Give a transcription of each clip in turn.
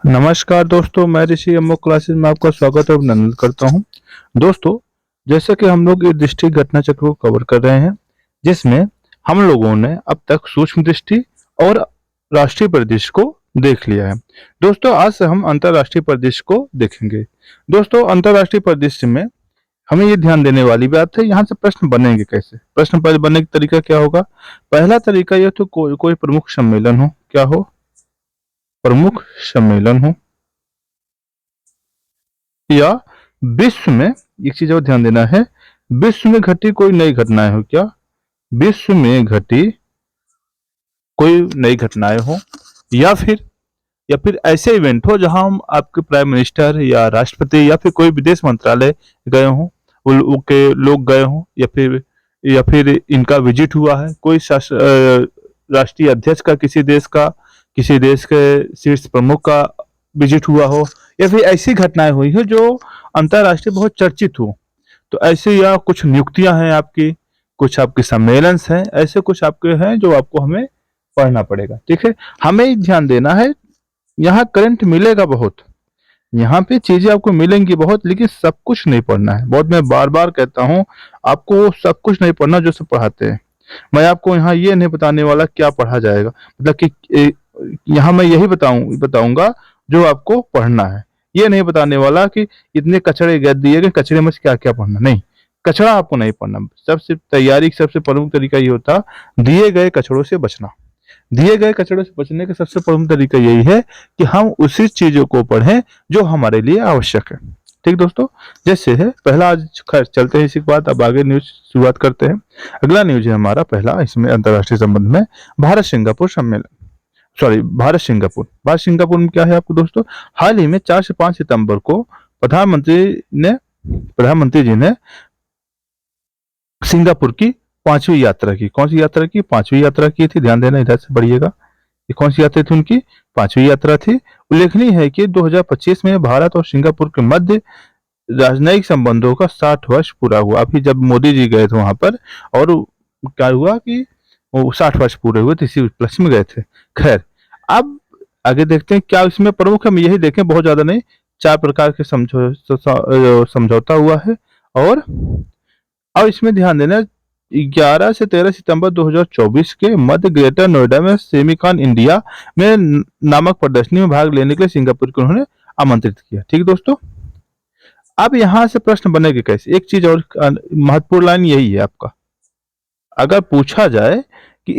नमस्कार दोस्तों, मैं ऋषि अमोक क्लासेस में आपका स्वागत और अभिनंदन करता हूं। दोस्तों, जैसे कि हम लोग ये दृष्टि घटना चक्र को कवर कर रहे हैं, जिसमें हम लोगों ने अब तक सूक्ष्म दृष्टि और राष्ट्रीय परिदृश्य को देख लिया है। दोस्तों, आज से हम अंतर्राष्ट्रीय परिदृश्य को देखेंगे। दोस्तों, अंतर्राष्ट्रीय परिदृश्य में हमें ये ध्यान देने वाली बात है, यहाँ से प्रश्न बनेंगे कैसे। प्रश्न बनने का तरीका क्या होगा? पहला तरीका यह तो कोई प्रमुख सम्मेलन हो। क्या हो? प्रमुख सम्मेलन हो, या विश्व में एक चीज और ध्यान देना है, विश्व में घटी कोई नई घटनाएं हो। क्या? विश्व में घटी कोई नई घटनाएं हो, या फिर ऐसे इवेंट हो जहां हम आपके प्राइम मिनिस्टर या राष्ट्रपति या फिर कोई विदेश मंत्रालय गए हों, के लोग गए हों, या फिर इनका विजिट हुआ है। कोई राष्ट्रीय अध्यक्ष का, किसी देश के शीर्ष प्रमुख का विजिट हुआ हो, या फिर ऐसी घटनाएं हुई हो जो अंतरराष्ट्रीय बहुत चर्चित हो। तो ऐसे, या कुछ नियुक्तियां हैं आपकी, कुछ आपके सम्मेलन हैं, ऐसे कुछ आपके हैं जो आपको हमें पढ़ना पड़ेगा। ठीक है, हमें ध्यान देना है। यहाँ करंट मिलेगा बहुत, यहाँ पे चीजें आपको मिलेंगी बहुत, लेकिन सब कुछ नहीं पढ़ना है। बहुत मैं बार बार कहता हूँ, आपको सब कुछ नहीं पढ़ना जो सब पढ़ाते हैं। मैं आपको यहाँ ये नहीं बताने वाला क्या पढ़ा जाएगा, मतलब कि यहाँ मैं यही बताऊंगा जो आपको पढ़ना है। ये नहीं बताने वाला कि इतने कचड़े दिए गए, कचड़े में से क्या क्या पढ़ना। नहीं, कचड़ा आपको नहीं पढ़ना। सबसे तैयारी सबसे प्रमुख तरीका ये होता, दिए गए कचड़ों से बचना। दिए गए कचड़ों से बचने का सबसे प्रमुख तरीका यही है कि हम उसी चीजों को पढ़ें जो हमारे लिए आवश्यक है। ठीक दोस्तों, जैसे है पहला, आज खैर चलते हैं इसी के बाद, अब आगे न्यूज शुरुआत करते हैं। अगला न्यूज है हमारा पहला, इसमें अंतर्राष्ट्रीय संबंध में भारत सिंगापुर सम्मेलन, सॉरी भारत सिंगापुर में क्या है आपको दोस्तों, हाल ही में 4 से 5 सितंबर को प्रधानमंत्री जी ने सिंगापुर की 5वीं यात्रा की। कौन सी यात्रा की? 5वीं यात्रा की थी। ध्यान देना, इधर से बढ़िएगा। ये कौन सी यात्रा थी उनकी? 5वीं यात्रा थी। उल्लेखनीय है कि 2025 में भारत और सिंगापुर के मध्य राजनयिक संबंधों का 60 वर्ष पूरा हुआ। अभी जब मोदी जी गए थे वहां पर, और क्या हुआ कि वो 60 वर्ष पूरे हुए थे, इसी उपलक्ष्य में गए थे। खैर, अब आगे देखते हैं क्या इसमें प्रमुख, हम यही देखें, बहुत ज्यादा नहीं। 4 प्रकार के समझौता हुआ है। और अब इसमें ध्यान देना, 11 से 13 सितंबर 2024 के मध्य ग्रेटर नोएडा में सेमिकॉन इंडिया में नामक प्रदर्शनी में भाग लेने के लिए सिंगापुर को उन्होंने आमंत्रित किया। ठीक दोस्तों, अब यहां से प्रश्न बनेगा कैसे। एक चीज और महत्वपूर्ण लाइन यही है आपका, अगर पूछा जाए कि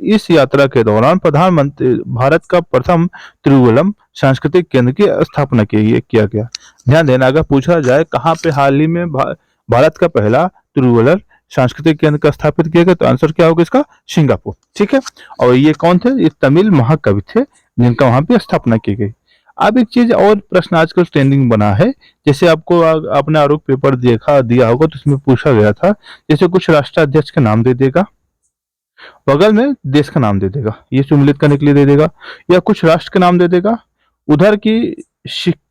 इस यात्रा के दौरान प्रधानमंत्री भारत का प्रथम तिरुवल्लम सांस्कृतिक केंद्र की स्थापना किया गया। ध्यान देना, अगर पूछा जाए कहाँ पे हाल ही में भारत का पहला तिरुवल्लम सांस्कृतिक केंद्र का स्थापित किया गया, तो आंसर क्या होगा इसका? सिंगापुर। ठीक है, और ये कौन थे? ये तमिल महाकवि थे जिनका वहां पे स्थापना की गई। अब एक चीज और, प्रश्न आजकल ट्रेंडिंग बना है, जैसे आपको आपने आरोप पेपर दिया होगा, तो उसमें पूछा गया था, जैसे कुछ राष्ट्राध्यक्ष का नाम दे देगा, बगल में देश का नाम दे देगा, ये सम्मिलित करने के लिए दे देगा, या कुछ राष्ट्र के नाम दे देगा, उधर की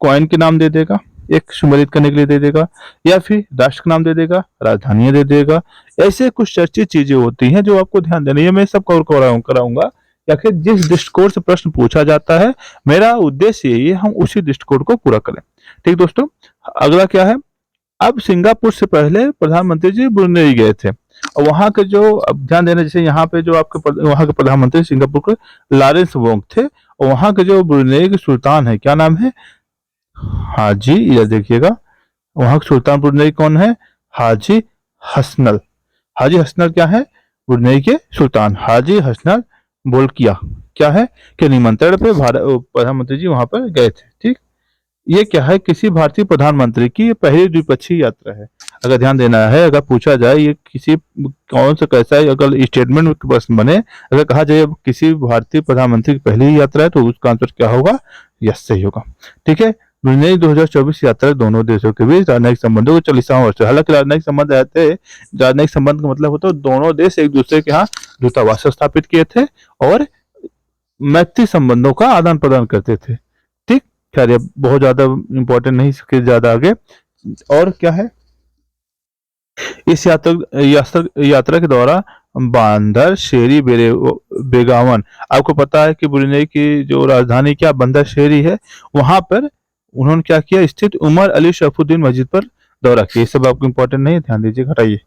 कॉइन के नाम दे देगा, एक सम्मिलित करने के लिए दे देगा, या फिर राष्ट्र का नाम दे देगा, राजधानियां दे देगा। ऐसे कुछ चर्चित चीजें होती हैं जो आपको ध्यान देना है। मैं सब कवर कराऊंगा, या फिर जिस दृष्टिकोण से प्रश्न पूछा जाता है, मेरा उद्देश्य यही है, हम उसी दृष्टिकोण को पूरा करें। ठीक दोस्तों, अगला क्या है, अब सिंगापुर से पहले प्रधानमंत्री जी ब्रुनेई गए थे, और वहां के जो, अब ध्यान देना, जैसे यहाँ पे जो आपके वहां के प्रधानमंत्री सिंगापुर के लॉरेंस वोंग थे, और वहां के जो ब्रुनेई के सुल्तान है, क्या नाम है? हाजी, इधर देखिएगा, वहां के सुल्तान ब्रुनेई कौन है? हाजी हसनल। हाजी हसनल क्या है? ब्रुनेई के सुल्तान हाजी हसनल बोल्किया क्या है कि निमंत्रण पे प्रधानमंत्री जी वहां पर गए थे। ठीक, ये क्या है? किसी भारतीय प्रधानमंत्री की पहली द्विपक्षीय यात्रा है। अगर ध्यान देना है, अगर पूछा जाए ये किसी कौन सा कैसा है, अगर स्टेटमेंट में प्रश्न बने, अगर कहा जाए किसी भारतीय प्रधानमंत्री की पहली यात्रा है, तो उसका आंसर क्या होगा? यस, सही होगा। ठीक है, ब्रुनेई 2024 यात्रा दोनों देशों के बीच राजनयिक संबंधों को 40वां वर्ष। हालांकि राजनयिक संबंध रहते, राजनयिक संबंध का मतलब होता है दोनों देश एक दूसरे के यहाँ दूतावास स्थापित किए थे और मैत्री संबंधों का आदान प्रदान करते थे। ठीक, खैर ये बहुत ज्यादा इंपॉर्टेंट नहीं, इसके ज्यादा आगे। और क्या है, इस यात्रा के दौरान बांदर शेरी बेगावन। आपको पता है कि ब्रुनेई की जो राजधानी क्या बंदर शेरी है, वहां पर उन्होंने क्या किया, स्थित उमर अली शरीफुद्दीन मस्जिद पर दौरा किया। ये सब आपको इंपॉर्टेंट नहीं है, ध्यान दीजिए, हटाइए।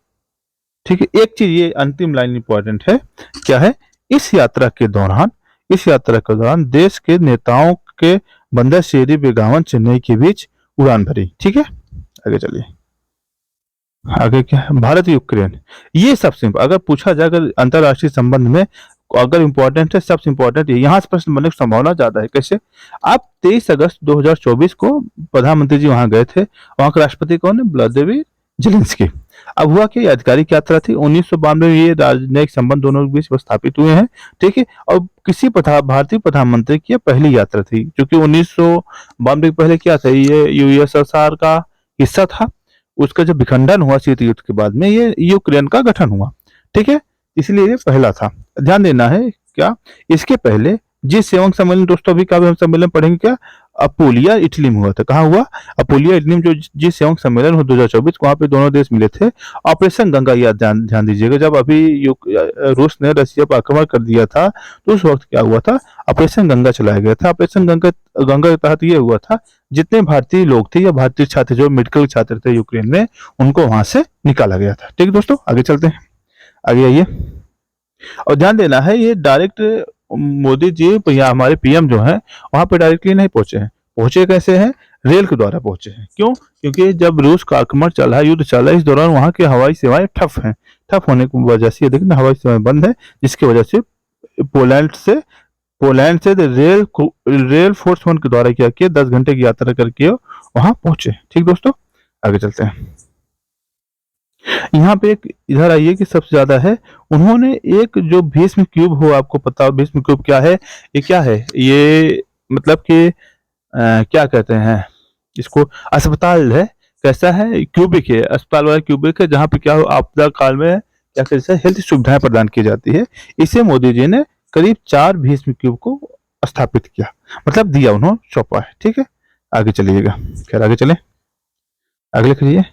ठीक है, एक चीज ये अंतिम लाइन इंपॉर्टेंट है, क्या है, इस यात्रा के दौरान इस यात्रा के दौरान देश के नेताओं के बंदर शेरी बेगावन चेन्नई के बीच उड़ान भरी। ठीक है, आगे चलिए। आगे क्या है, भारत यूक्रेन। ये सबसे अगर पूछा जाए, अगर अंतरराष्ट्रीय संबंध में अगर इंपॉर्टेंट है, सबसे इंपॉर्टेंट है, यहाँ से प्रश्न बनने की संभावना ज्यादा है। कैसे? आप 23 अगस्त 2024 को प्रधानमंत्री जी वहां गए थे, वहां के राष्ट्रपति कौन है, व्लादिमीर जेलेंस्की। अब हुआ कि आधिकारिक यात्रा थी, 1992 में ये राजनयिक संबंध दोनों के बीच स्थापित हुए हैं। ठीक है, और किसी भारतीय प्रधानमंत्री की यह पहली यात्रा थी, क्योंकि 1992 के पहले क्या था, ये यूएसएसआर का हिस्सा था। उसका जब विखंडन हुआ शीत युद्ध के बाद में, ये यूक्रेन का गठन हुआ। ठीक है, इसलिए ये पहला था। ध्यान देना है क्या, इसके पहले G7 सम्मेलन, दोस्तों अभी का भी हम सम्मेलन पढ़ेंगे क्या, अपुलिया इटली में हुआ था। कहाँ हुआ, अपुलिया इटली में, जो G7 सम्मेलन हुआ 2024, वहां पे दोनों देश मिले थे। ऑपरेशन गंगा, याद ध्यान दीजिएगा, जब अभी रूस ने रशिया पर आक्रमण कर दिया था, तो उस वक्त क्या हुआ था, ऑपरेशन गंगा चलाया गया था। ऑपरेशन गंगा गंगा के तहत ये हुआ था, जितने भारतीय लोग थे या भारतीय छात्र जो मेडिकल छात्र थे यूक्रेन में, उनको वहां से निकाला गया था। ठीक दोस्तों, आगे चलते हैं, आगे आइए। और ध्यान देना है, ये डायरेक्ट मोदी जी या हमारे पीएम जो है वहां पे डायरेक्टली नहीं पहुंचे हैं। पहुंचे कैसे हैं, रेल के द्वारा पहुंचे हैं। क्यों? क्योंकि जब रूस का आक्रमण चल रहा है, युद्ध चल रहा है, इस दौरान वहां की हवाई सेवाएं ठप हैं। ठप होने की वजह से ये देखिए हवाई सेवाएं बंद है, जिसकी वजह से पोलैंड से रेल फोर्स वन के द्वारा क्या किया, 10 घंटे की यात्रा करके वहां पहुंचे। ठीक दोस्तों, आगे चलते हैं। यहाँ पे एक इधर आइए कि सबसे ज्यादा है, उन्होंने एक जो भीष्म क्यूब हो, आपको पता हो भीष्म क्यूब क्या है, ये क्या है, ये मतलब कि क्या कहते हैं इसको, अस्पताल है। कैसा है, क्यूबिक है, अस्पताल वाला क्यूबिक है, जहाँ पे क्या हो, आपदा काल में क्या कहते हैं, हेल्थ सुविधाएं प्रदान की जाती है। इसे मोदी जी ने करीब 4 भीष्म क्यूब को स्थापित किया, मतलब दिया, उन्होंने सौंपा है। ठीक है, आगे चलिएगा, खैर आगे चले, अगले करिए।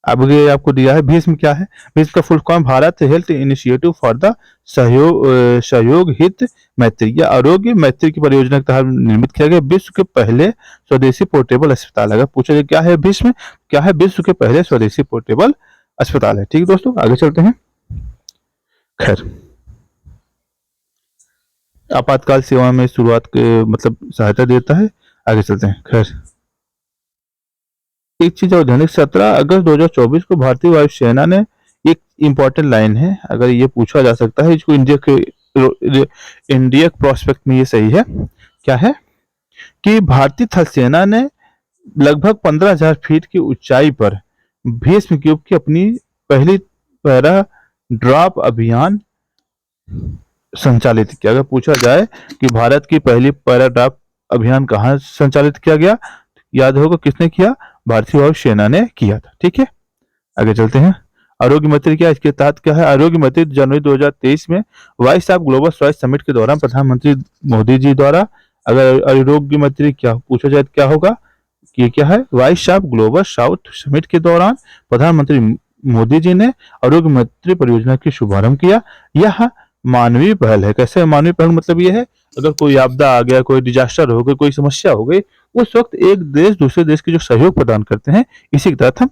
अब ये आपको दिया है भीष्म क्या है, भीष्म का full form Bharat health initiative for the सहयोग हित मैत्री या आरोग्य मैत्री की परियोजना के तहत निर्मित किया गया विश्व के पहले स्वदेशी पोर्टेबल अस्पताल। अगर पूछा जाए क्या है भीष्म, क्या है, विश्व के पहले स्वदेशी पोर्टेबल अस्पताल है। ठीक दोस्तों, आगे चलते हैं। खैर, आपातकाल सेवा में शुरुआत के मतलब सहायता देता है। आगे चलते हैं। खैर, एक चीज और ध्यान, 17 अगस्त 2024 को भारतीय वायुसेना ने, एक इंपॉर्टेंट लाइन है, अगर ये पूछा जा सकता है, इसको इंडिया प्रोस्पेक्ट में ये सही है, क्या है कि भारतीय थल सेना ने लगभग 15,000 फीट की ऊंचाई पर भीष्म क्यूब की अपनी पहली पैरा ड्रॉप अभियान संचालित किया। अगर पूछा जाए कि भारत की पहली पैरा ड्रॉप अभियान कहाँ संचालित किया गया, याद होगा किसने किया, भारतीय वायुसेना ने किया था। ठीक है, आगे चलते हैं। आरोग्य मंत्री क्या, इसके तहत क्या है, आरोग्य मंत्री जनवरी 2023 में वाइस ऑफ ग्लोबल स्वास्थ्य समिट के दौरान प्रधानमंत्री मोदी जी द्वारा, अगर आरोग्य मंत्री क्या पूछा जाए क्या होगा, कि क्या है, vice of global south summit के दौरान प्रधानमंत्री मोदी जी ने आरोग्य मंत्री परियोजना की शुभारंभ किया। यह मानवीय पहल है। कैसे मानवीय पहल, मतलब ये है, अगर कोई आपदा आ गया, कोई डिजास्टर हो गई, कोई समस्या हो गई, उस वक्त एक देश दूसरे देश के जो सहयोग प्रदान करते हैं, इसी के तहत हम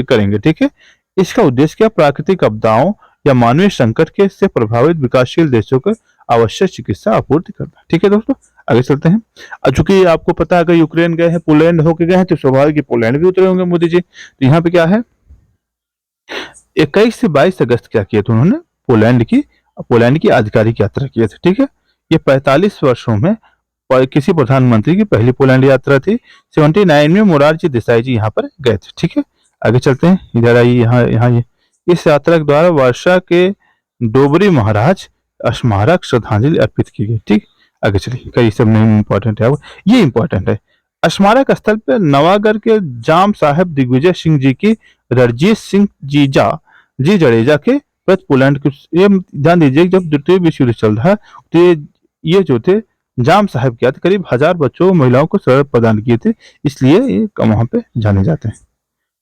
करेंगे। ठीक है, इसका उद्देश्य क्या, प्राकृतिक आपदाओं या मानवीय संकट के से प्रभावित विकासशील देशों को आवश्यक चिकित्सा आपूर्ति करना। ठीक है दोस्तों, आगे चलते हैं। चूंकि आपको पता है, अगर यूक्रेन गए हैं, पोलैंड होके गए हैं, तो स्वाभाविक कि पोलैंड भी उतरे होंगे मोदी जी। तो यहाँ पे क्या है, 21 से 22 अगस्त क्या किया था उन्होंने, पोलैंड की आधिकारिक यात्रा की थी। ठीक है, ये 45 वर्षों में किसी प्रधानमंत्री की पहली पोलैंड यात्रा थी। 79 में मोरारजी देसाई जी यहाँ पर गए थे। ठीक है, आगे चलते हैं, इधर आइए, यहाँ इस यात्रा के द्वारा वर्षा के डोबरी महाराज स्मारक श्रद्धांजलि अर्पित की गई। ठीक, आगे चलिए, कई सब नहीं इंपॉर्टेंट है, ये इंपॉर्टेंट है। स्मारक स्थल पर नवागढ़ के जाम साहेब दिग्विजय सिंह जी की रणजीत सिंह जी जडेजा के प्रति पोलैंड के, ये ध्यान दीजिए, जब द्वितीय विश्व युद्ध चल रहा है, तो ये जो थे जाम साहब क्या थे, करीब 1000 बच्चों और महिलाओं को शरण प्रदान किए थे, इसलिए ये वहां पे जाने जाते हैं।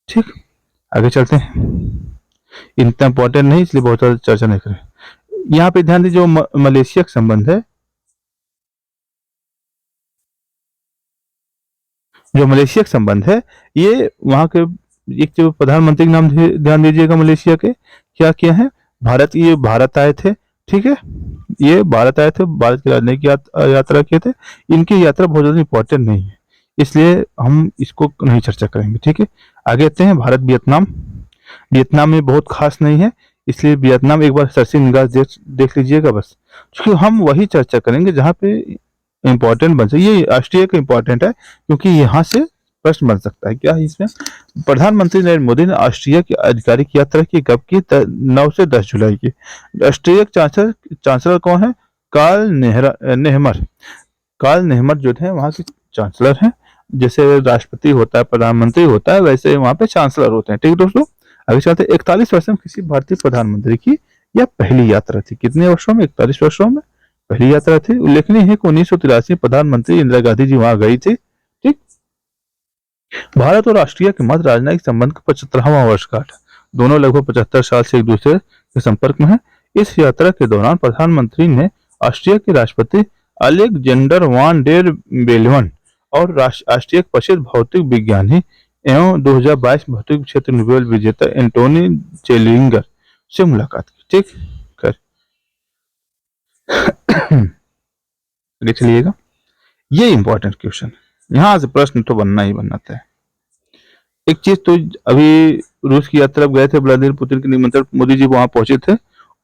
ठीक, आगे चलते हैं, इतना इंपॉर्टेंट नहीं, इसलिए बहुत ज्यादा चर्चा नहीं करें। यहाँ पे ध्यान दीजिए, जो मलेशिया का संबंध है, जो मलेशिया का संबंध है, ये वहाँ के एक जो प्रधानमंत्री के नाम ध्यान दीजिएगा मलेशिया के, क्या किया है, भारत, ये भारत आए थे, ठीक है, ये भारत आए थे, भारत की राजनयिक यात्रा किए थे। इनकी यात्रा बहुत ज़्यादा इंपॉर्टेंट नहीं है, इसलिए हम इसको नहीं चर्चा करेंगे, ठीक है। आगे आते हैं, भारत वियतनाम। वियतनाम में बहुत खास नहीं है, इसलिए वियतनाम एक बार सरसी निगाह देख लीजिएगा बस, क्योंकि हम वही चर्चा करेंगे जहाँ पे इम्पोर्टेंट बन सके। ये राष्ट्रीय का इम्पोर्टेंट है, क्योंकि यहाँ से प्रश्न बन सकता है। क्या है इसमें, प्रधानमंत्री नरेंद्र मोदी ने ऑस्ट्रिया की आधिकारिक यात्रा की, कब की, 9 से 10 जुलाई की। ऑस्ट्रिया के चांसलर चांसलर कौन है, कार्ल नेहमर। कार्ल नेहमर जो है वहाँ के चांसलर हैं। जैसे राष्ट्रपति होता है, प्रधानमंत्री होता है, वैसे वहाँ पे चांसलर होते हैं, ठीक है दोस्तों। आगे चलते, 41 वर्ष में किसी भारतीय प्रधानमंत्री की यह पहली यात्रा थी। कितने वर्षों में, 41 वर्षों में पहली यात्रा थी। उल्लेखनीय है कि 1983 प्रधानमंत्री इंदिरा गांधी जी वहां गई थी, ठीक। भारत और ऑस्ट्रिया के मध्य राजनयिक संबंध का 75वां वर्षगांठ। दोनों लगभग 75 साल से एक दूसरे के संपर्क में है। इस यात्रा के दौरान प्रधानमंत्री ने ऑस्ट्रिया के राष्ट्रपति अलेक्जेंडर वान डेर बेलवन और ऑस्ट्रिया के प्रसिद्ध भौतिक विज्ञानी एवं 2022 भौतिक क्षेत्र नोबेल विजेता एंटोनी जेलिंगर से मुलाकात की, ठीक। आगे चलिएगा, ये इंपॉर्टेंट क्वेश्चन, यहाँ से प्रश्न तो बनना ही बनना था। एक चीज तो, अभी रूस की यात्रा गए थे व्लादिमीर पुतिन के निमंत्रण, मोदी जी वहां पहुंचे थे,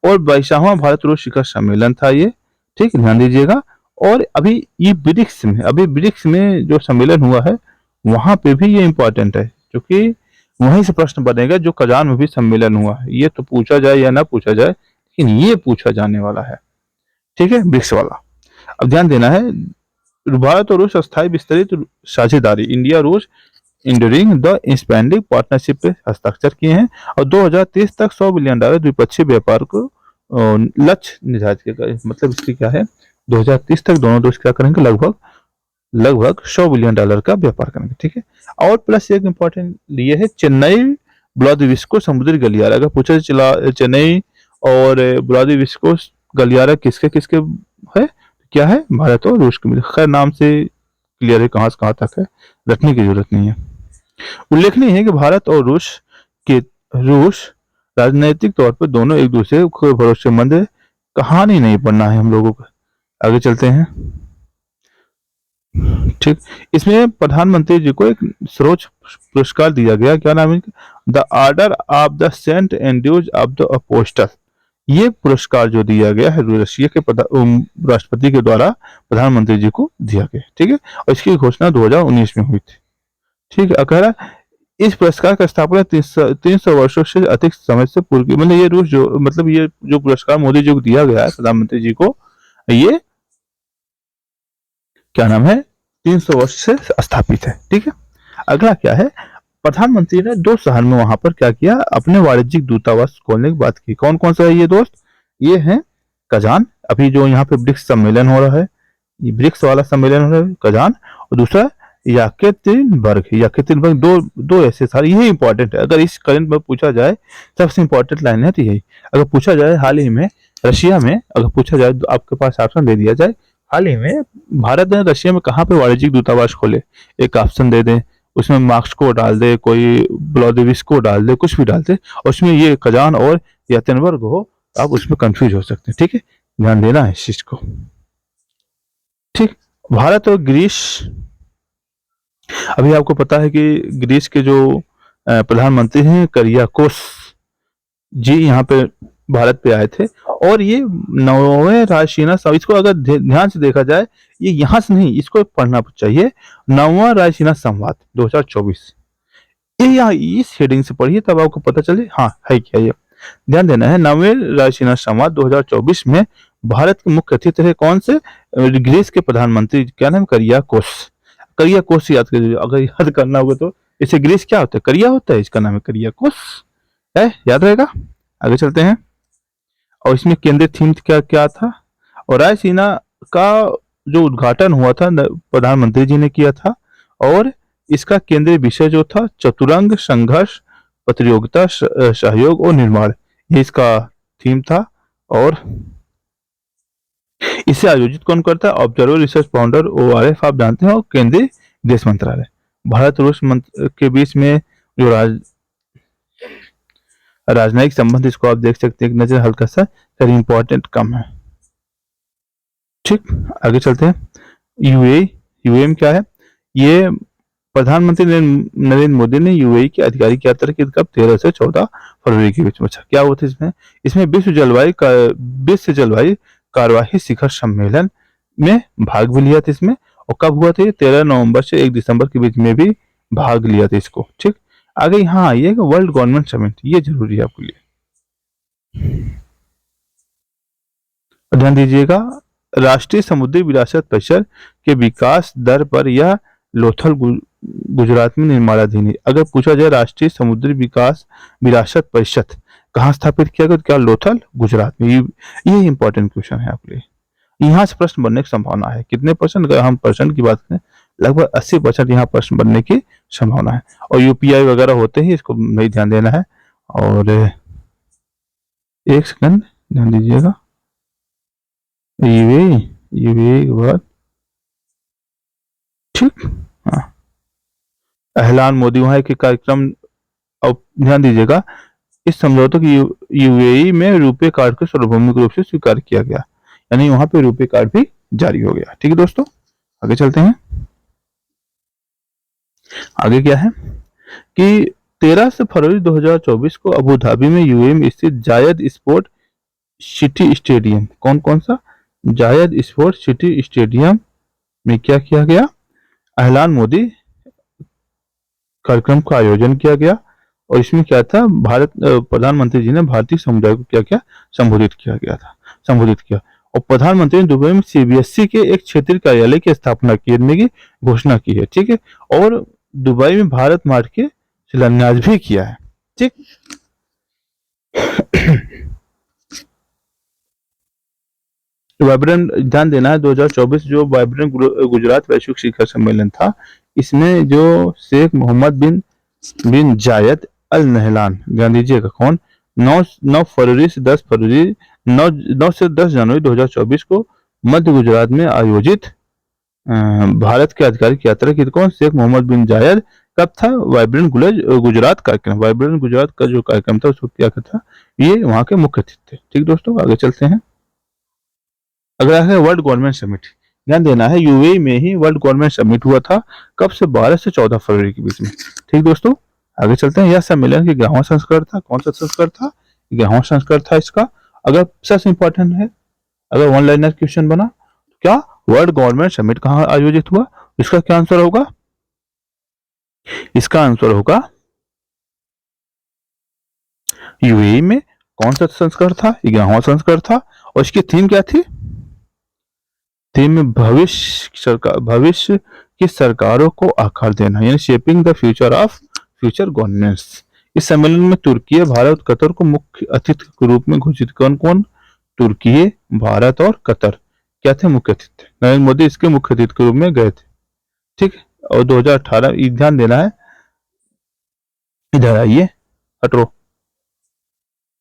और 22वां भारत रूस शिखर सम्मेलन था ये, ठीक, ध्यान दीजिएगा। और अभी ये ब्रिक्स में, अभी ब्रिक्स में जो सम्मेलन हुआ है, वहां पे भी ये इंपॉर्टेंट है, क्योंकि वहीं से प्रश्न बनेगा जो कजान में भी सम्मेलन हुआ है। ये तो पूछा जाए या ना पूछा जाए, लेकिन ये पूछा जाने वाला है, ठीक है, ब्रिक्स वाला। अब ध्यान देना है, भारत और रूस अस्थायी विस्तरित साझेदारी, इंडिया रूस इंडरिंग द एक्सपैंडिंग पार्टनरशिप पे हस्ताक्षर किए हैं, और 2030 तक $100 बिलियन द्विपक्षीय व्यापार को लक्ष्य निर्धारित किया गया। मतलब इसकी क्या है, 2030 तक दोनों देश क्या करेंगे, लगभग लगभग $100 बिलियन का व्यापार करेंगे, ठीक है। और प्लस एक इम्पोर्टेंट ये है, चेन्नई व्लादिवोस्तोक समुद्री गलियारा। अगर पूछा चला चेन्नई और व्लादिवोस्तोक गलियारा किसके किसके है, क्या है, भारत और रूस के मिले। खैर नाम से क्लियर है कहाँ से कहाँ तक है, रखने की जरूरत नहीं है। उल्लेखनीय है कि भारत और रूस राजनीतिक तौर पर दोनों एक दूसरे को भरोसेमंद है। कहानी नहीं पढ़ना है हम लोगों को, आगे चलते हैं, ठीक। इसमें प्रधानमंत्री जी को एक सर्वोच्च पुरस्कार दिया गया, क्या नाम है, the order of the Saint Andrews of the apostle. ये पुरस्कार जो दिया गया है रशिया के राष्ट्रपति के द्वारा प्रधानमंत्री जी को दिया गया, ठीक है। और इसकी घोषणा 2019 में हुई थी, ठीक है। कह रहा इस पुरस्कार का स्थापना 300 वर्षों से अधिक समय से पूर्व की, मतलब ये रूस जो, मतलब ये जो पुरस्कार मोदी जी को दिया गया है प्रधानमंत्री जी को, ये क्या नाम है, 300 वर्ष से स्थापित है, ठीक है। अगला क्या है, प्रधानमंत्री ने 2 शहर में वहां पर क्या किया, अपने वाणिज्यिक दूतावास खोलने की बात की। कौन कौन सा है ये दोस्त, ये है कजान, अभी जो यहाँ पे ब्रिक्स सम्मेलन हो रहा है, ये ब्रिक्स वाला सम्मेलन हो रहा है कजान, और दूसरा याकेतिनबर्ग। याकेतिनबर्ग दो ऐसे सारे, यही इंपॉर्टेंट है। अगर इस करंट में पूछा जाए, सबसे इंपॉर्टेंट लाइन है तो यही। अगर पूछा जाए हाल ही में रशिया में, अगर पूछा जाए तो आपके पास ऑप्शन दे दिया जाए, हाल ही में भारत ने रशिया में कहाँ पे वाणिज्यिक दूतावास खोले, एक ऑप्शन दे दें, उसमें मार्क्स को डाल दे, कोई ब्लॉदिविस्को डाल दे, कुछ भी डाल दे, और उसमें ये कजान और यातेनबर्ग हो, आप उसमें कंफ्यूज हो सकते हैं, ठीक है, ध्यान देना है इस चीज को, ठीक। भारत और ग्रीस, अभी आपको पता है कि ग्रीस के जो प्रधानमंत्री हैं करियाकोस जी यहाँ पे भारत पे आए थे, और ये 9वें रायसीना, इसको अगर ध्यान से देखा जाए, ये यहाँ से नहीं, इसको पढ़ना चाहिए, 9वां रायसीना संवाद 2024, ये यहाँ इस हेडिंग से पढ़िए, तब आपको पता चले हाँ है क्या ये। ध्यान देना है, 9वें रायसीना संवाद 2024 में भारत के मुख्य अतिथि थे कौन से, ग्रीस के प्रधानमंत्री, क्या नाम, करियाकोस। करियाकोस याद करिए, अगर याद करना होगा तो, इसे ग्रीस क्या होता है, करिया होता है, इसका नाम है करियाकोस, है, याद रहेगा। आगे चलते हैं, और इसमें केंद्रीय थीम क्या क्या था, और रायसीना का जो उद्घाटन हुआ था प्रधानमंत्री जी ने किया था, और इसका केंद्रीय विषय जो था चतुरंग संघर्ष, प्रतियोगिता, सहयोग और निर्माण, ये इसका थीम था। और इसे आयोजित कौन करता है? ऑब्जर्वर रिसर्च फाउंडर ORF आप जानते हो, केंद्रीय विदेश मंत्रालय। भारत रूस के बीच में जो राजनयिक संबंध, इसको आप देख सकते हैं एक नजर, हल्का सा इम्पोर्टेंट कम है। ठीक, आगे चलते हैं। यूएई, यूएई में क्या है? ये प्रधानमंत्री नरेंद्र मोदी ने यूएई की आधिकारिक यात्रा की कब? 13 से 14 फरवरी के बीच में। अच्छा, क्या हुआ था इसमें? इसमें विश्व जलवायु कार्यवाही शिखर सम्मेलन में भाग भी लिया था इसमें। और कब हुआ था ये? 13 नवंबर से 1 दिसंबर के बीच में भी भाग लिया था इसको। ठीक, आगे यहाँ आइए, वर्ल्ड गवर्नमेंट समिट, ये जरूरी है आपके लिए, ध्यान दीजिएगा। राष्ट्रीय समुद्री विरासत परिषद के विकास दर पर यह लोथल गुजरात में निर्माणाधीन है। अगर पूछा जाए राष्ट्रीय समुद्री विकास विरासत परिषद कहाँ स्थापित किया गया, तो क्या लोथल गुजरात में? ये इंपॉर्टेंट क्वेश्चन है आपके लिए। यहाँ से प्रश्न बनने की संभावना है। कितने परसेंट? अगर हम परसेंट की बात करें, लगभग 80% यहाँ प्रश्न बनने की संभावना है। और यूपीआई वगैरह होते ही, इसको नहीं ध्यान देना है। और एक सेकंड ध्यान दीजिएगा, यूएई, यूएई के बाद, ठीक, हाँ, एहलान मोदी वहाँ के कार्यक्रम। अब ध्यान दीजिएगा, इस समझौते की यूएई में रुपे कार्ड को सार्वभौमिक रूप से स्वीकार किया गया, यानी वहां पे रुपे कार्ड भी जारी हो गया। ठीक है दोस्तों, आगे चलते हैं। आगे क्या है कि 13 से फरवरी 2024 को अबू धाबी में यूएई में स्थित जायद स्पोर्ट सिटी स्टेडियम, कौन कौन सा? जायद स्पोर्ट सिटी स्टेडियम में क्या किया गया? एहलान मोदी कार्यक्रम का आयोजन किया गया। और इसमें क्या था? भारत प्रधानमंत्री जी ने भारतीय समुदाय को क्या क्या संबोधित किया। और प्रधानमंत्री ने दुबई में सीबीएसई के एक क्षेत्रीय कार्यालय की स्थापना करने की घोषणा की है। ठीक है, और दुबई में भारत मार्ट के शिलान्यास भी किया है। ठीक, वाइब्रेंट, ध्यान देना है, 2024 जो वाइब्रेंट गुजरात वैश्विक शिखर सम्मेलन था, इसमें जो शेख मोहम्मद बिन जायद अल नहयान, ध्यान दीजिएगा, कौन? 9 फरवरी से 10 फरवरी 9 से 10 जनवरी 2024 को मध्य गुजरात में आयोजित भारत के आधिकारिक यात्रा की, कौन? शेख मोहम्मद बिन जायद। कब था? वाइब्रेंट गुजरात कार्यक्रम, वाइब्रेंट गुजरात का जो कार्यक्रम था, उसको क्या था? ये वहां के मुख्य अतिथि थे। ठीक दोस्तों, आगे चलते हैं। अगला है वर्ल्ड गवर्नमेंट समिट। ध्यान देना है, यूएई में ही वर्ल्ड गवर्नमेंट समिट हुआ था। कब से? 12 से 14 फरवरी के बीच में। ठीक दोस्तों, आगे चलते हैं। यह सम्मेलन की 11वां संस्करण था। कौन सा संस्करण था? 11वां संस्करण था इसका। अगर सबसे इंपॉर्टेंट है, अगर वन लाइनर क्वेश्चन बना, तो क्या वर्ल्ड गवर्नमेंट समिट कहाँ आयोजित हुआ? इसका क्या आंसर होगा? इसका आंसर होगा यूएई में। कौन सा संस्करण था? 11वां संस्करण था। और इसकी थीम क्या थी? थीम में भविष्य की सरकारों को आकार देना, यानी shaping the future of future governance. इस सम्मेलन में तुर्की, भारत, कतर को मुख्य अतिथि के रूप में घोषित। कौन कौन? तुर्की, भारत और कतर क्या थे? मुख्य अतिथि। नरेंद्र मोदी इसके मुख्य अतिथि के रूप में गए थे। ठीक, और 2018, ध्यान देना है, इधर आइए, हटो,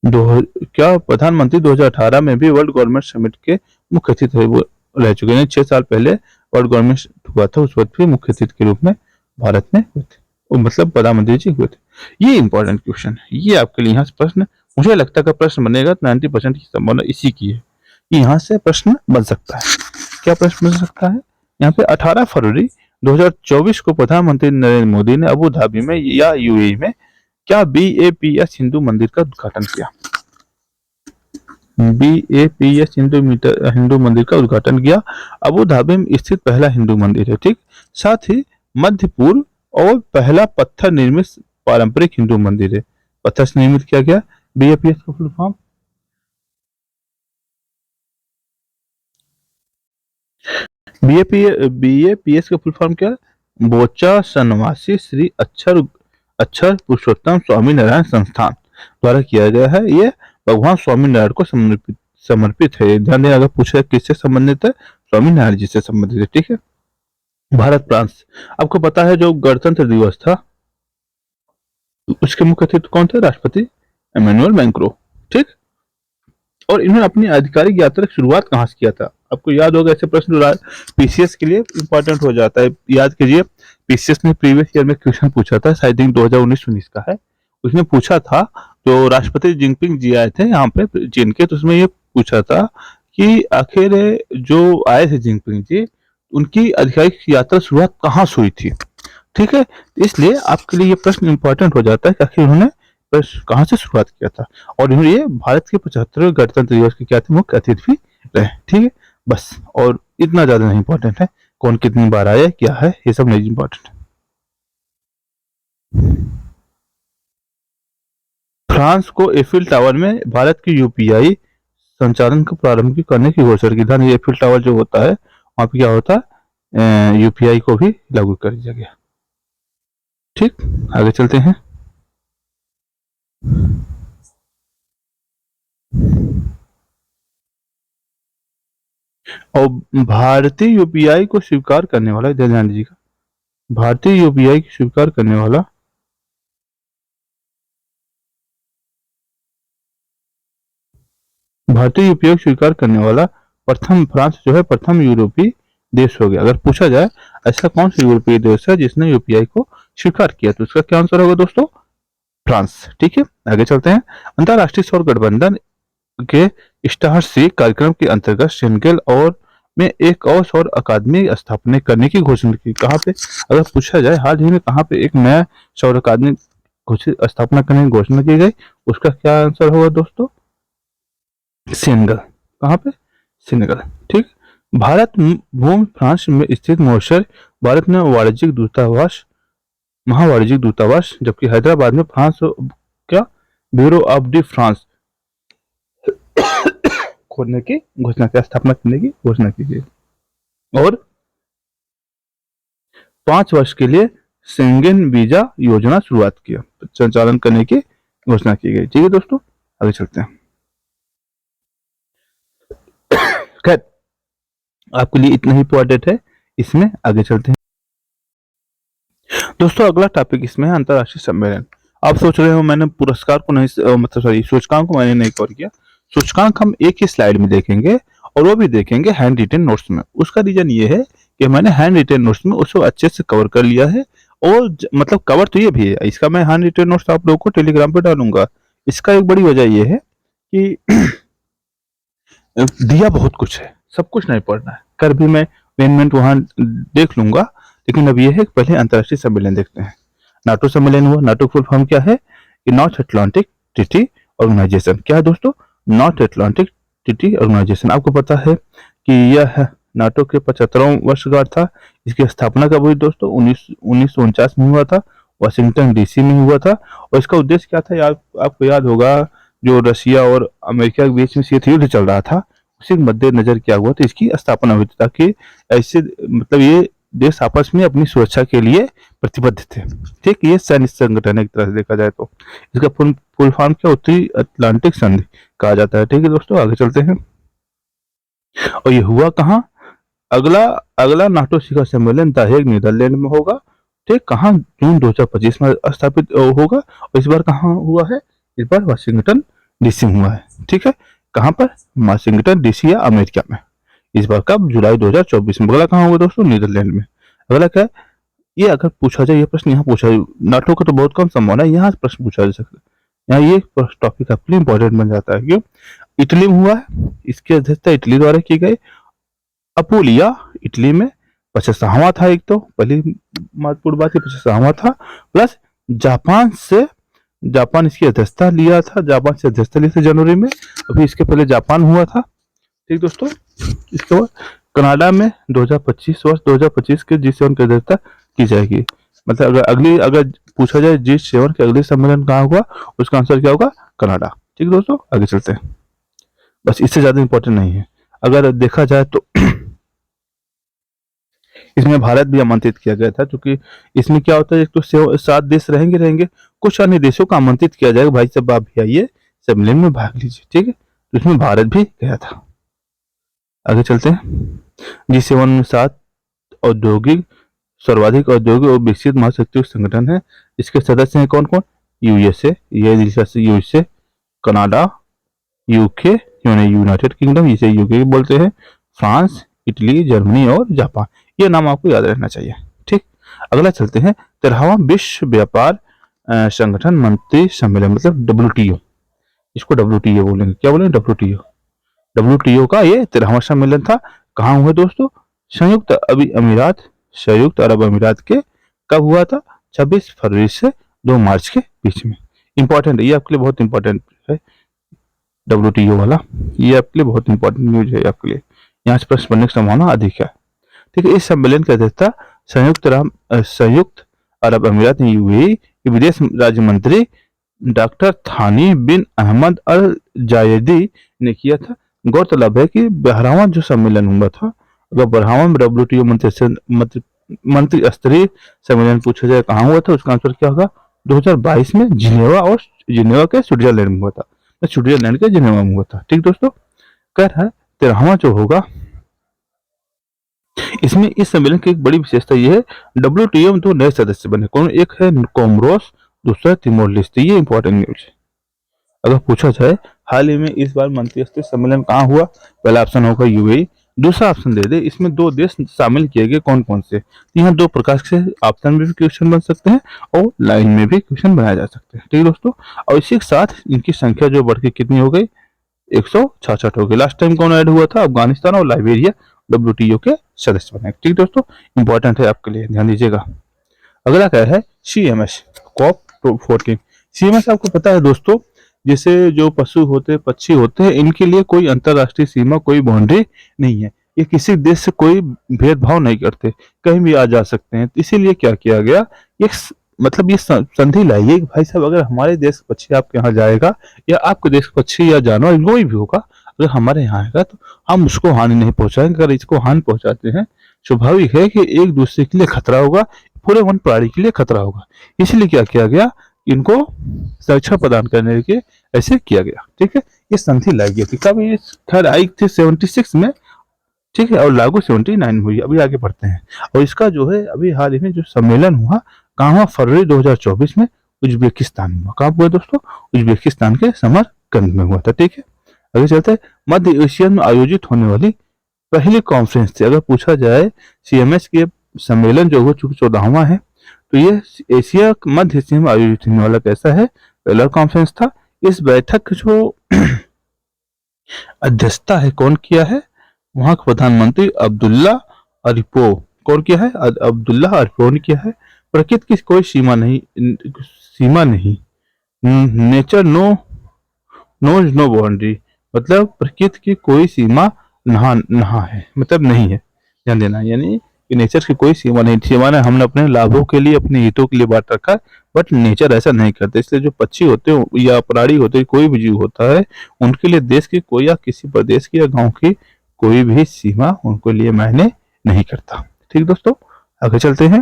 दो क्या प्रधानमंत्री 2018 में भी वर्ल्ड गवर्नमेंट समिट के मुख्य अतिथि रह चुके हैं। 6 साल पहले वर्ल्ड गवर्नमेंट हुआ था, उस वक्त भी मुख्य अतिथि के रूप में भारत में हुए थे, और मतलब प्रधानमंत्री जी हुए थे। ये इंपॉर्टेंट क्वेश्चन है, ये आपके लिए यहाँ से प्रश्न, मुझे लगता है प्रश्न बनेगा, 90% की संभावना इसी की है, यहाँ से प्रश्न बन सकता है। क्या प्रश्न बन सकता है? यहाँ पे 18 फरवरी 2024 को प्रधानमंत्री नरेंद्र मोदी ने अबू धाबी में या यूएई में क्या BAPS हिंदू मंदिर का उद्घाटन किया? BAPS हिंदू मंदिर का उद्घाटन किया। अबू धाबी में स्थित पहला हिंदू मंदिर है। ठीक, साथ ही मध्य पूर्व और पहला पत्थर निर्मित पारंपरिक हिंदू मंदिर है। पत्थर से निर्मित किया गया। BAPS का फुल फॉर्म, BAPS का फुल फॉर्म क्या है? बोचा सन्यासी श्री अक्षर पुरुषोत्तम स्वामी नारायण संस्थान द्वारा किया गया है। ये भगवान स्वामी नारायण को समर्पित है। ध्यान दें, अगर पूछा किससे संबंधित है? स्वामी नारायण जी से संबंधित है। ठीक है, भारत फ्रांस, आपको पता है जो गणतंत्र दिवस था, उसके मुख्य अतिथि कौन थे? राष्ट्रपति इमैनुअल मैक्रों। ठीक, और इन्होंने अपनी आधिकारिक यात्रा की शुरुआत कहां से किया था? आपको याद होगा ऐसे प्रश्न पीसीएस के लिए इंपॉर्टेंट हो जाता है। याद कीजिए, पीसीएस ने प्रीवियस ईयर में क्वेश्चन पूछा था, शायद 2019-19 का है। उसने पूछा था, तो राष्ट्रपति जिनपिंग जी आए थे यहाँ पे चीन के, तो उसमें ये पूछा था कि आखिर जो आए थे जिनपिंग जी, उनकी आधिकारिक यात्रा शुरुआत कहाँ से हुई थी। ठीक है, इसलिए आपके लिए ये प्रश्न इंपॉर्टेंट हो जाता है कि आखिर उन्होंने कहाँ से शुरुआत किया था। और ये भारत के 75वें गणतंत्र दिवस के क्या थे, मुख्य अतिथि भी रहे। ठीक है, बस, और इतना ज्यादा नहीं इंपॉर्टेंट है कौन कितनी बार आया क्या है, ये सब नहीं इंपॉर्टेंट है। फ्रांस को एफिल टावर में भारत की यूपीआई संचालन को प्रारंभ करने की घोषणा की। धन एफिल टावर जो होता है वहां पे क्या होता है, यूपीआई को भी लागू कर दिया गया। ठीक, आगे चलते हैं। और भारतीय यूपीआई को स्वीकार करने वाला, ध्यान दीजिएगा, भारतीय यूपीआई को स्वीकार करने वाला भारतीय यूपीआई स्वीकार करने वाला प्रथम फ्रांस जो है प्रथम यूरोपीय देश हो गया। अगर पूछा जाए ऐसा कौन सा यूरोपीय देश है जिसने यूपीआई को स्वीकार किया, तो इसका क्या आंसर होगा दोस्तों, फ्रांस। ठीक है, आगे चलते हैं। अंतरराष्ट्रीय सौर गठबंधन के स्टार सी कार्यक्रम के अंतर्गत सेनेगल और में एक और सौर अकादमी स्थापना करने की घोषणा की। कहाँ पे, अगर पूछा जाए हाल ही में कहाँ पे एक नया सौर अकादमी स्थापना करने की घोषणा की गई, उसका क्या आंसर होगा दोस्तों, सेनेगल। कहाँ पे, सेनेगल। ठीक, भारत भूमि फ्रांस में स्थित मॉरिशस भारत में वाणिज्यिक दूतावास, महावाणिज्यिक दूतावास, जबकि हैदराबाद में फ्रांस क्या ब्यूरो ऑफ डी फ्रांस खोलने की घोषणा की, स्थापना करने की घोषणा की गई। और 5 वर्ष के लिए शेंगेन वीजा योजना शुरुआत किया, संचालन करने की घोषणा की गई। ठीक है दोस्तों, आगे चलते हैं। खैर, आपके लिए इतना ही इंपॉर्टेंट है, इसमें आगे चलते हैं। दोस्तों अगला टॉपिक इसमें है अंतरराष्ट्रीय सम्मेलन। आप सोच रहे हो मैंने पुरस्कार को नहीं, मतलब सॉरी, सूचकांक को मैंने नहीं कवर किया। सूचकांक हम एक ही स्लाइड में देखेंगे, और वो भी देखेंगे हैंड रिटन नोट्स में। उसका रीजन ये है कि मैंने हैंड रिटन नोट्स में उसको अच्छे से कवर कर लिया है, और मतलब कवर तो ये भी है, इसका मैं हैंड रिटन नोट्स आप लोगों को टेलीग्राम पे डालूंगा। इसका एक बड़ी वजह ये है कि दिया बहुत कुछ है, सब कुछ नहीं पढ़ना है, कर भी मैं अमेंडमेंट वहां देख लूंगा। लेकिन अब ये है कि पहले अंतरराष्ट्रीय सम्मेलन देखते हैं। नाटो सम्मेलन हुआ। नाटो फुल फॉर्म क्या है, कि नॉर्थ अटलांटिक ट्रीटी ऑर्गेनाइजेशन। क्या है दोस्तों, नॉर्थ अटलांटिक ट्रीटी ऑर्गेनाइजेशन। आपको पता है कि यह नाटो के 75वां वर्षगांठ था। इसकी स्थापना कब हुई दोस्तों, 1949 में हुआ था, वाशिंगटन डीसी में हुआ था। और इसका उद्देश्य क्या था, आपको याद होगा, जो रशिया और अमेरिका के बीच में शीत युद्ध चल रहा था, उसी के मद्देनजर क्या हुआ, तो इसकी स्थापना हुई थी, ताकि ऐसे मतलब ये देश आपस में अपनी सुरक्षा के लिए प्रतिबद्ध थे। ठीक, ये सैन्य संगठन है एक तरह से देखा जाए तो। इसका फुल फॉर्म क्या, उत्तरी अटलांटिक संधि कहा जाता है। ठीक है दोस्तों, आगे चलते हैं। और ये हुआ कहाँ, अगला अगला नाटो शिखर सम्मेलन द हेग नीदरलैंड में होगा। ठीक, कहाँ, जून 2025 में स्थापित होगा। और इस बार कहाँ हुआ है, इस बार वाशिंगटन डीसी में हुआ है। ठीक है, कहाँ पर, वाशिंगटन डीसी या अमेरिका में। इस बार कब, जुलाई 2024 में। अगला कहाँ होगा दोस्तों, नीदरलैंड में। अगला क्या है, ये अगर पूछा जाए, ये प्रश्न यहाँ पूछा जाए, नाटो का तो बहुत कम संभावना है, यहाँ प्रश्न पूछा जा सकता है। यहाँ ये टॉपिक आपके लिए इंपॉर्टेंट बन जाता है। क्यों, इटली में हुआ है, इसकी अध्यक्षता इटली द्वारा की गई। अपुलिया इटली में 55वां था, एक तो पहली महत्वपूर्ण बात, 55वां था। प्लस जापान इसकी अध्यक्षता लिया था, जापान से अध्यक्षता ली थी जनवरी में। अभी इसके पहले जापान हुआ था। ठीक दोस्तों, इसके बाद कनाडा में 2025 के G7 की अध्यक्षता की जाएगी। मतलब अगर पूछा जाए G7 के अगले सम्मेलन कहाँ हुआ, उसका आंसर क्या होगा, कनाडा। ठीक दोस्तों, आगे चलते हैं। बस इससे ज्यादा इंपॉर्टेंट नहीं है। अगर देखा जाए तो इसमें भारत भी आमंत्रित किया गया था, क्योंकि इसमें क्या होता है, एक तो 7 देश रहेंगे, कुछ अन्य देशों को आमंत्रित किया जाएगा, भाई साहब आप भी आइए सम्मेलन में भाग लीजिए। ठीक है, तो इसमें भारत भी गया था। आगे चलते हैं। G7 में 7 सर्वाधिक औद्योगिक और विकसित महाशक्तियों संगठन है। इसके सदस्य हैं कौन कौन, यूएसए, यूएसए, कनाडा, यूके यानी यूनाइटेड किंगडम, इसे यूके बोलते हैं, फ्रांस, इटली, जर्मनी और जापान। ये नाम आपको याद रखना चाहिए। ठीक, अगला चलते हैं 13वां विश्व व्यापार संगठन मंत्री सम्मेलन, मतलब WTO। इसको WTO बोलेंगे। क्या बोलेंगे? WTO। WTO का ये 13वां सम्मेलन था। कहाँ हुआ दोस्तों? संयुक्त अरब अमीरात के कब हुआ था? 26 फरवरी से 2 मार्च के बीच में। इंपॉर्टेंट है ये, आपके लिए बहुत इंपॉर्टेंट है WTO वाला। ये आपके लिए बहुत इंपॉर्टेंट न्यूज है आपके लिए, यहाँ से प्रश्न बनने की संभावना अधिक है। ठीक है, इस सम्मेलन की अध्यक्षता संयुक्त अरब अमीरात UAE के विदेश राज्य मंत्री डॉक्टर थानी बिन अहमद अल जायदी ने किया था। गौरतलब है कि 12वां जो सम्मेलन हुआ था, अगर 12वां WTO मंत्री स्तरीय सम्मेलन पूछा जाए कहाँ हुआ था, उसका आंसर क्या होगा? 2022 में जिनेवा के स्विट्जरलैंड में हुआ था। स्विट्जरलैंड के जिनेवा में हुआ था। ठीक दोस्तों, कह रहा है 13वां जो होगा, इसमें इस सम्मेलन की एक बड़ी विशेषता यह है, WTO में 2 नए सदस्य बने। कौन? एक है कोमोरोस, दूसरा तिमोर लेस्ते। ये इंपॉर्टेंट न्यूज है। अगर पूछा जाए हाल ही में इस बार मंत्री स्तरीय सम्मेलन कहाँ हुआ, पहला ऑप्शन होगा UAE। दूसरा ऑप्शन दे दे, इसमें 2 देश शामिल किए गए, कौन कौन से? यहाँ 2 प्रकार से ऑप्शन में भी क्वेश्चन बन सकते हैं और लाइन में भी क्वेश्चन बनाए जा सकते हैं। ठीक है दोस्तों, और इसी के साथ इनकी संख्या जो बढ़ के कितनी हो गई? 166 हो गई। लास्ट टाइम कौन ऐड हुआ था? अफगानिस्तान और लाइबेरिया WTO के सदस्य बने। ठीक दोस्तों, इंपॉर्टेंट है आपके लिए, ध्यान दीजिएगा। अगला क्या है? CMS COP14। CMS आपको पता है दोस्तों, जैसे जो पशु होते, पक्षी होते हैं, इनके लिए कोई अंतरराष्ट्रीय सीमा, कोई बाउंड्री नहीं है। ये किसी देश से कोई भेदभाव नहीं करते, कहीं भी आ जा सकते हैं। इसीलिए क्या किया गया, ये मतलब ये संधि लाई है कि भाई साहब, अगर हमारे देश का पक्षी आपके यहाँ जाएगा, या आपके देश का पक्षी या जानवर कोई भी होगा, अगर हमारे यहाँ आएगा तो हम उसको हानि नहीं पहुंचाएंगे। अगर इसको हानि पहुंचाते हैं, स्वाभाविक है कि एक दूसरे के लिए खतरा होगा, पूरे वन प्राणी के लिए खतरा होगा। इसलिए क्या किया गया, इनको सुरक्षा प्रदान करने के ऐसे किया गया। ठीक है, ये संधि लाई गई थी। कब ये खैर आई थी? 76 में। ठीक है, और लागू 79 में हुई। अभी आगे बढ़ते हैं। और इसका जो है अभी हाल ही में जो सम्मेलन हुआ, कहाँ हुआ? फरवरी 2024 में उज्बेकिस्तान में हुआ। कहाँ हुआ दोस्तों? उज्बेकिस्तान के समरकंद में हुआ था। ठीक है, आगे चलते हैं। मध्य एशिया में आयोजित होने वाली पहली कॉन्फ्रेंस थी। अगर पूछा जाए CMS के सम्मेलन जो हो चुकी 14वां है, तो ये मध्य एशिया में आयोजित होने वाला कैसा है? पहला कॉन्फ्रेंस था। इस बैठक जो अध्यक्षता है कौन किया है? वहां के प्रधानमंत्री अब्दुल्ला अरिपो। कौन किया है? अब्दुल्ला अरिपो ने किया है। प्रकृति की कोई सीमा नहीं, नेचर नोज नो बाउंड्री, मतलब प्रकृति की कोई सीमा नहा है, मतलब नहीं है। ध्यान देना, यानी कि नेचर की कोई सीमा नहीं। सीमा ने हमने अपने लाभों के लिए, अपने हितों के लिए बांट रखा है, बट नेचर ऐसा नहीं करते। इसलिए जो पक्षी होते हैं या प्राणी होते हैं, कोई भी जीव होता है, उनके लिए देश की कोई या किसी प्रदेश की या गांव की कोई भी सीमा उनके लिए मायने नहीं करता। ठीक दोस्तों, आगे चलते हैं।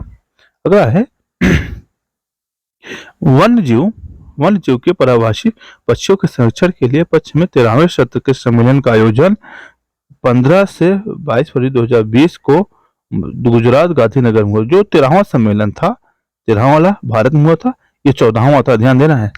अगला है वन्य जीव के पराभाषी पक्षियों के संरक्षण के लिए पश्चिम में 13वें सत्र के सम्मेलन का आयोजन 15 से 22 फरवरी 2020 को गुजरात गांधीनगर में हुआ। जो 13वां सम्मेलन था, 13वां वाला भारत में हुआ था, ये 14वां था। ध्यान देना है,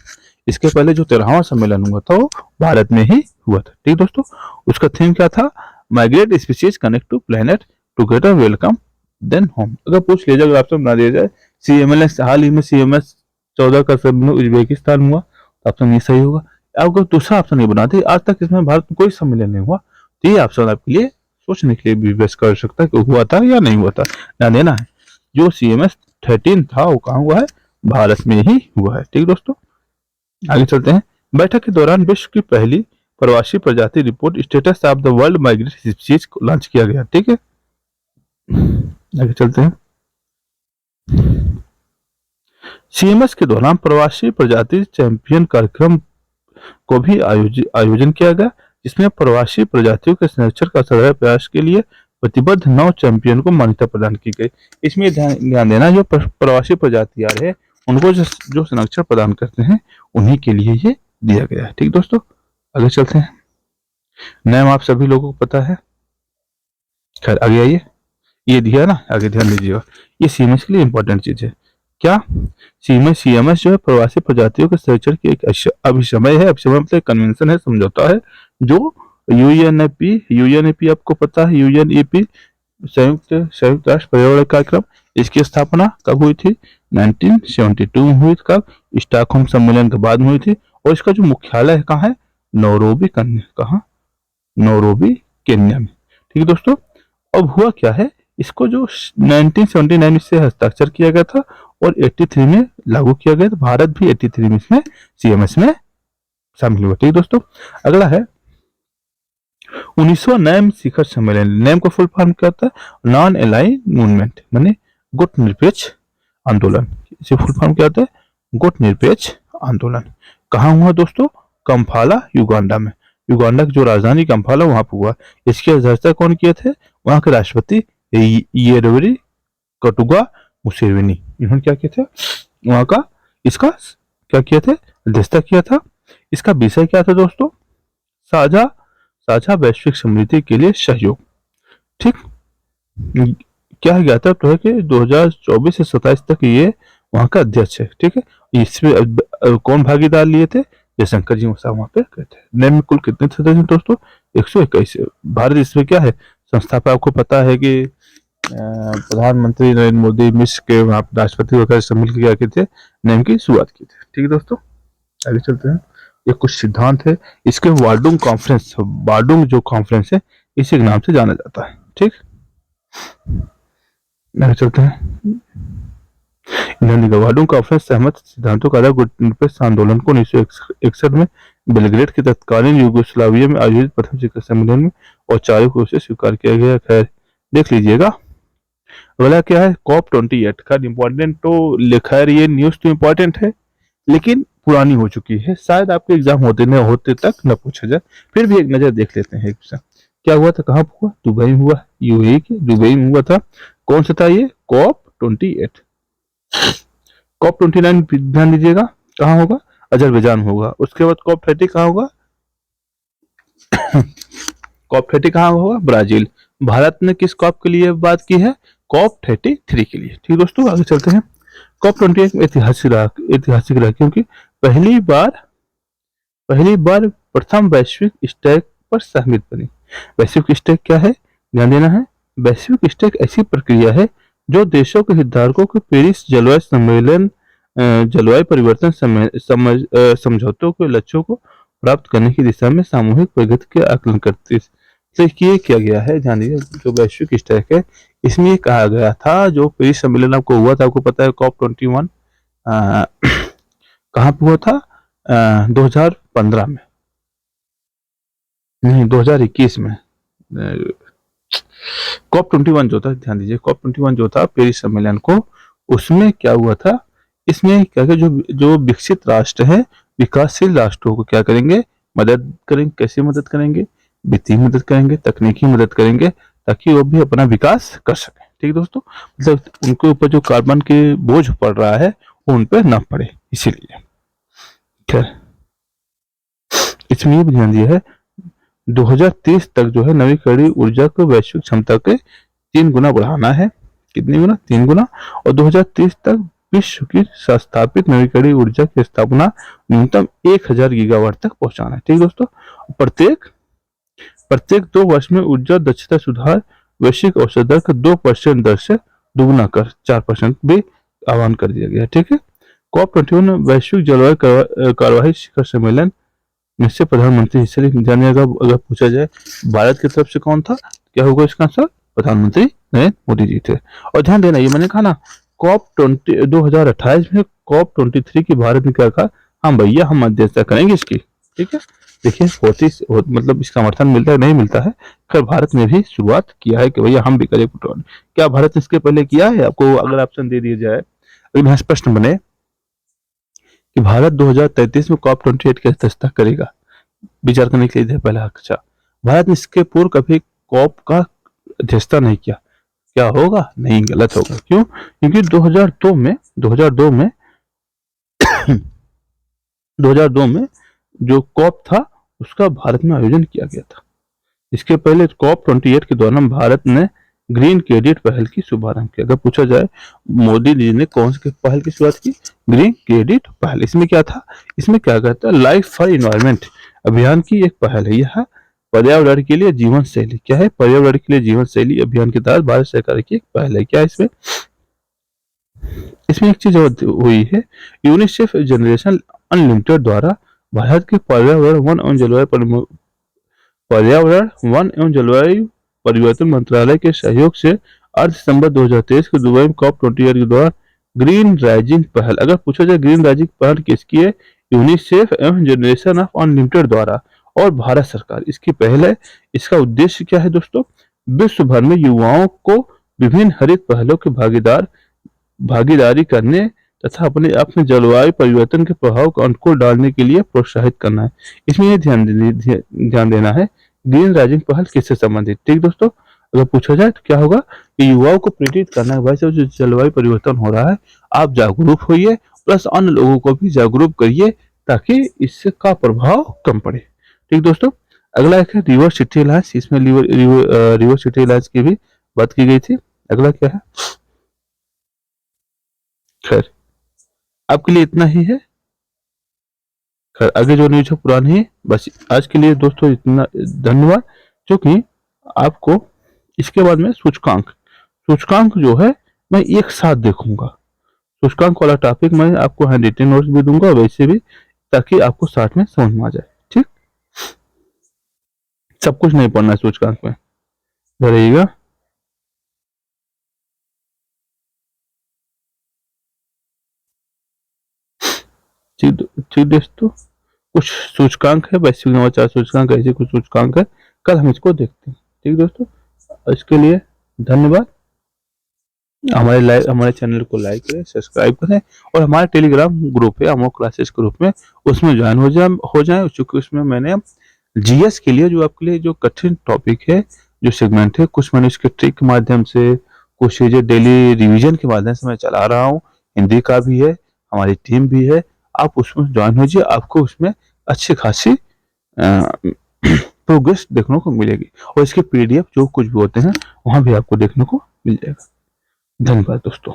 इसके पहले जो 13वां सम्मेलन हुआ था वो भारत में ही हुआ था। ठीक दोस्तों, उसका थीम क्या था? Migrate species connect to planet together welcome then home. अगर पूछ लीजिए, अगर आपसे बना दिया जाए CMS, हाल ही में CMS 14 का सम्मेलन उज्बेकिस्तान हुआ, तो ऑप्शन ये सही होगा। आपको दूसरा ऑप्शन ये बना दे, आज तक इसमें भारत में कोई सम्मेलन नहीं हुआ, तो ये ऑप्शन आपके लिए सोचने के लिए भी बेस्ट कर सकता है कि हुआ था या नहीं हुआ था। ध्यान देना है, जो CMS 13 था वो कहाँ हुआ है? भारत में ही हुआ है। ठीक दोस्तों, आगे चलते हैं। बैठक के दौरान विश्व की पहली प्रवासी प्रजाति report status of the world migrate species को लॉन्च किया गया। ठीक है, आगे चलते हैं। CMS के दौरान प्रवासी प्रजाति चैंपियन कार्यक्रम को भी आयोजन किया गया, जिसमें प्रवासी प्रजातियों के संरक्षण का सदैव प्रयास के लिए प्रतिबद्ध 9 चैंपियन को मान्यता प्रदान की गई। इसमें ध्यान देना, जो प्रवासी प्रजाति आ रहे हैं उनको जो संरक्षण प्रदान करते हैं, उन्हीं के लिए ये दिया गया है। ठीक दोस्तों, आगे चलते हैं। नाम आप सभी लोगों को पता है, खैर आगे आइए। ये दिया ना, आगे ध्यान दीजिएगा, ये CMS के लिए इंपॉर्टेंट चीज है। क्या? CMS जो है प्रवासी प्रजातियों के संरक्षण की एक अभिसमय है। अभिसमय मतलब कन्वेंशन है, समझौता है, जो यूएनईपी आपको पता है, यूएनईपी संयुक्त राष्ट्र पर्यावरण कार्यक्रम, इसकी स्थापना कब हुई थी? 1972 में हुई थी। कब? स्टॉकहोम सम्मेलन के बाद में हुई थी। और इसका जो मुख्यालय है कहाँ है? Nairobi Kenya. कहाँ? नैरोबी केन्या में। ठीक है दोस्तों। अब हुआ क्या है, इसको जो 1979 से हस्ताक्षर किया गया था और 83 में लागू किया गया था। भारत भी 83 में इसमें सीएमएस में शामिल हुआ। ठीक है दोस्तों। अगला है 1900 नैम शिखर सम्मेलन। नैम का फुल फॉर्म क्या होता है? नॉन अलाइंड मूवमेंट, माने गुट निरपेक्ष आंदोलन। इसे फुल फॉर्म क्या होता है? गुट निरपेक्ष आंदोलन। कहाँ हुआ दोस्तों? कंपाला, युगांडा में। युगांडा की जो राजधानी कंपाला, वहां पर हुआ। इसकी अध्यक्षता कौन किए थे? वहां के राष्ट्रपति येवेरी कटुगा मुसेवेनी। इन्होंने क्या किया था? वहां का इसका क्या किया थे? अध्यक्षता किया था। इसका विषय क्या था दोस्तों? साझा साझा वैश्विक समृद्धि के लिए सहयोग। ठीक। क्या है, ज्ञात तो है कि 2024 से 27 तक ये वहां का अध्यक्ष है। ठीक है। इसमें कौन भागीदार लिए थे? जयशंकर जी वहां पे गए थे। नैम में कुल कितने सदस्य हैं दोस्तों? 121। भारत इसमें क्या है? संस्थापक आपको पता है कि प्रधानमंत्री नरेंद्र मोदी, मिस्र के वहां राष्ट्रपति वगैरह सब मिलकर क्या किए थे? नैम की शुरुआत की थी। ठीक है दोस्तों। आगे चलते हैं। ये कुछ सिद्धांत है। इसके बार्डुंग कॉन्फ्रेंस, बार्डुंग जो कॉन्फ्रेंस है इसी के नाम से जाना जाता है। ठीक। आगे चलते हैं। बार्डुंग कॉन्फ्रेंस सहमत सिद्धांतों का आधार गुट निरपेक्ष आंदोलन को 1961 में बेलग्रेड के तत्कालीन यूगोस्लाविया में आयोजित प्रथम शिखर सम्मेलन में औपचारिक रूप से स्वीकार किया गया। खैर देख लीजिएगा। अगला क्या है? COP28 का इम्पोर्टेंट तो लिखा है, ये न्यूज तो इम्पोर्टेंट है लेकिन पुरानी हो चुकी है। शायद आपके एग्जाम होते न होते तक न पूछा जाए, फिर भी एक नजर देख लेते हैं। क्या हुआ था? कहाँ हुआ? दुबई में हुआ। यूएई के दुबई में हुआ था। कौन सा था ये? COP28। COP29 ध्यान दीजिएगा कहाँ होगा? अजरबैजान होगा। उसके बाद COP30 कहाँ होगा? COP30 कहाँ होगा? ब्राजील। भारत ने किस कॉप के लिए बात की है? COP33 के लिए। ठीक दोस्तों। आगे चलते हैं। COP28 ऐतिहासिक रहा क्योंकि पहली बार प्रथम वैश्विक स्टैक पर सहमति बनी। वैश्विक स्टैक क्या है? ध्यान देना है। वैश्विक स्टैक ऐसी प्रक्रिया है जो देशों के हितधारकों के पेरिस जलवायु सम्मेलन, जलवायु परिवर्तन समझौतों के लक्ष्यों को प्राप्त करने की दिशा में सामूहिक प्रगति के आकलन करती है। तो ये किया गया है। ध्यान दीजिए, जो वैश्विक स्टैक है इसमें ये कहा गया था, जो पेरिस सम्मेलन आपको हुआ था, आपको पता है COP21 कहाँ पे हुआ था? 2015 में, नहीं 2021 में। COP21 जो था, ध्यान दीजिए, COP21 जो था पेरिस सम्मेलन को, उसमें क्या हुआ था? इसमें क्या क्या जो विकसित राष्ट्र है, विकासशील राष्ट्रों को क्या करेंगे? मदद करेंगे। कैसे मदद करेंगे? वित्तीय मदद करेंगे, तकनीकी मदद करेंगे, ताकि वो भी अपना विकास कर सकें। ठीक है दोस्तों। मतलब उनके ऊपर जो कार्बन के बोझ पड़ रहा है वो उन पर ना पड़े, इसीलिए। खैर इसमें ये भी ध्यान दिया है 2030 तक जो है नवीकरणीय ऊर्जा को वैश्विक क्षमता के 3 गुना बढ़ाना है। कितनी गुना? 3 गुना। और 2030 तक विश्व की स्थापित नवीकरणीय ऊर्जा की स्थापना न्यूनतम 1000 गीगावाट तक पहुंचाना है। ठीक दोस्तों। प्रत्येक 2 वर्ष में ऊर्जा दक्षता सुधार वैश्विक औसत दर का 2% दर से दुगुना कर 4% भी आह्वान कर दिया गया। ठीक है। COP21 वैश्विक जलवायु कार्यवाही शिखर सम्मेलन में से प्रधानमंत्री हिस्सा जानिएगा। अगर पूछा जाए भारत की तरफ से कौन था, क्या होगा इसका आंसर? प्रधानमंत्री नरेंद्र मोदी जी थे। और ध्यान देना, ये मैंने कहा ना, COP20 2028 में COP23 की भारत ने क्या कहा? हाँ भैया, हम अध्यक्षता करेंगे इसकी। ठीक है। देखिए मतलब इसका समर्थन मिलता है नहीं मिलता है। खैर भारत ने भी शुरुआत किया है कि भैया हम भी करें। क्या भारत ने इसके पहले किया है? आपको अगर ऑप्शन दे दिया जाए, अगर यहाँ प्रश्न बने कि भारत 2033 में COP28 की अध्यक्षता करेगा, विचार करने के लिए पहला। अच्छा, भारत ने इसके पूर्व कभी COP का अध्यक्षता नहीं किया, क्या होगा? नहीं, गलत होगा। क्यों? क्योंकि 2002 में जो COP था उसका भारत में आयोजन किया गया था। इसके पहले COP28 के दौरान भारत ने ग्रीन क्रेडिट पहल की शुभारंभ किया। अगर पूछा जाए मोदी जी ने कौन सी पहल की शुरुआत की? ग्रीन क्रेडिट पहल। इसमें क्या था? इसमें क्या कहता है? लाइफ फॉर इन्वायरमेंट अभियान की एक पहल है। यह पर्यावरण के लिए जीवन शैली। क्या है? पर्यावरण के लिए जीवन शैली अभियान के तहत भारत सरकार की एक पहल है। क्या है इसमें? इसमें एक चीज और हुई है, यूनिसेफ जनरेशन अनलिमिटेड द्वारा भारत के पर्यावरण वन एवं जलवायु परिवर्तन मंत्रालय के सहयोग से अर्थ दिसंबर 2023 के दुबई में COP28 के दौरान ग्रीन राइजिंग पहल, अगर पूछा जाए ग्रीन राइजिंग पहल किसकी है? यूनिसेफ एवं जनरेशन ऑफ अनलिमिटेड द्वारा और भारत सरकार इसकी पहल है। इसका उद्देश्य क्या है दोस्तों? विश्व भर में युवाओं को विभिन्न हरित पहलों के भागीदारी करने तथा अपने अपने जलवायु परिवर्तन के प्रभाव को अनुकूल डालने के लिए प्रोत्साहित करना है। इसमें ये ध्यान देना है ग्रीन राइजिंग पहल किससे संबंधित। ठीक दोस्तों, अगर पूछा जाए तो क्या होगा कि युवाओं को प्रेरित करना है, भाई साहब जो जलवायु परिवर्तन हो रहा है आप जागरूक होइए, प्लस अन्य लोगों को भी जागरूक करिए ताकि इससे का प्रभाव कम पड़े। ठीक दोस्तों, अगला एक है रिवर सिटी अलायंस। इसमें रिवर सिटी अलायंस की भी बात की गई थी। अगला क्या है? खैर आपके लिए इतना ही है। खैर आगे जो न्यूज है पुरानी है। बस आज के लिए दोस्तों इतना, धन्यवाद। क्योंकि आपको इसके बाद में सूचकांक जो है मैं एक साथ देखूंगा। सूचकांक वाला टॉपिक मैं आपको हैंड रिटन नोट्स भी दूंगा वैसे भी, ताकि आपको साथ में समझ में आ जाए। ठीक, सब कुछ नहीं पढ़ना है सूचकांक में, रहिएगा। ठीक दोस्तों, कुछ सूचकांक है, वैश्विक नवाचार सूचकांक, ऐसे कुछ सूचकांक है, कल हम इसको देखते हैं। ठीक दोस्तों, इसके लिए धन्यवाद। हमारे चैनल को लाइक करें, सब्सक्राइब करें और हमारे टेलीग्राम ग्रुप है अमोक क्लासेस ग्रुप में, उसमें ज्वाइन हो जाए। चूंकि उसमें मैंने जीएस के लिए जो आपके लिए जो कठिन टॉपिक है, जो सेगमेंट है, कुछ मैंने इसके ट्रिक के माध्यम से, कुछ चीजें डेली रिवीजन के माध्यम से मैं चला रहा हूँ। हिंदी का भी है, हमारी टीम भी है, आप उसमें ज्वाइन हो जाइए। आपको उसमें अच्छी खासी प्रोग्रेस देखने को मिलेगी और इसके पीडीएफ जो कुछ भी होते हैं वहां भी आपको देखने को मिल जाएगा। धन्यवाद दोस्तों।